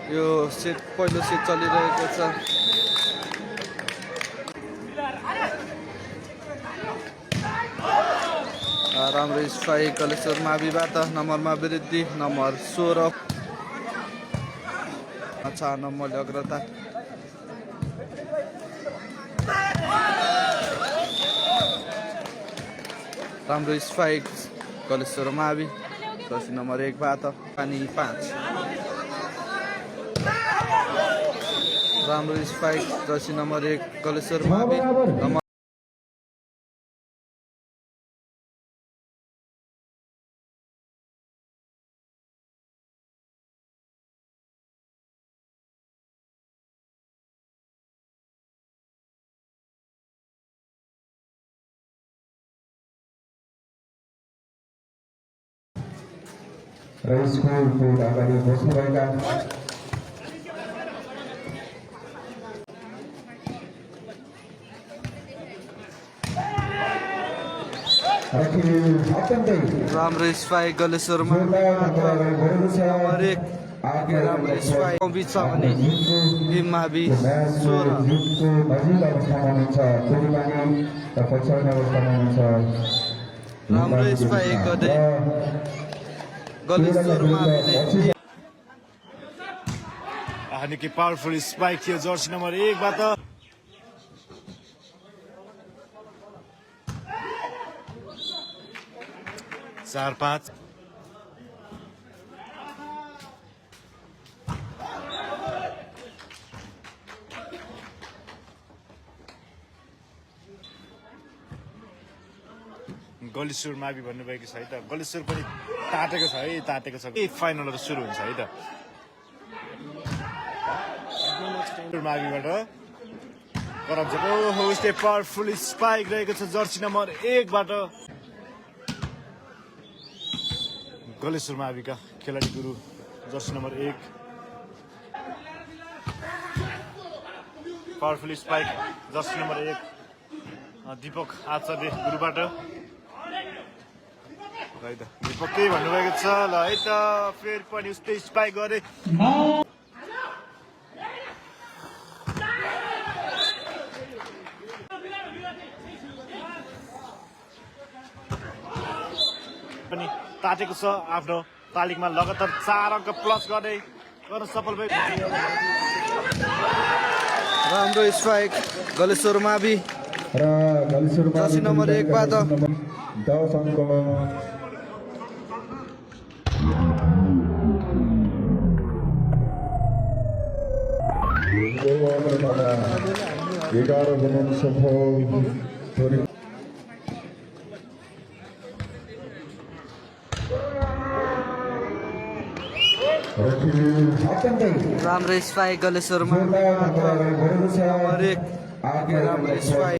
यो सेट पहिलो सेट चलिरहेको छ। राम्रो स्ट्राइक कलेश्वर माविबाट नम्बरमा वृद्धि, नम्बर 16 4 नम्बरले अग्रता। राम्रो स्ट्राइक कलेश्वर मावि जर्सी नम्बर 1 बाट पानी 5। राम्रो स्ट्राइक जर्सी नम्बर 1 कलेश्वर मावि नम्बर र स्कुलको अगाडि बस्नुभएका राम्रो स्ट्राइक गलेश्वरमा नम्बर 1 राम्रो स्ट्राइक बिच छ भने मावि 16 राम्रो स्ट्राइक गर्दै गलेश्वर माविले निकै पावरफुल स्पाइक थियो जर्सी नम्बर 1 बाट। चार 5 गलेश्वर मावि भन्नुभएको छ है त। गलेश्वर पनि तातेको छ है, तातेको छ। फाइनलहरू सुरु हुन्छ है त। माविबाट करप्सनको होस्टे पावरफुल स्पाइक रहेको छ जर्सी नम्बर 1 बाट। गलेश्वर माविका खेलाडी Guru jersey number 1 powerful spike jersey number 1 Deepak Acharya गुरुबाट। है त दीपक के भन्नुभएको छ ल है त। फेरि पनि उस्तै स्पाइक गरे पनि तातेको छ। आफ्नो तालिकमा लगातार 4 अङ्क प्लस गर्न सफल भयो। राम्रो स्ट्राइक गलेश्वर मावि र गलेश्वर जर्सी नम्बर 1 बाट 10 अङ्क। 11 बनाउन सफल। राम्रो स्ट्राइक गलेश्वरमा नम्बर 1 राम्रो स्ट्राइक।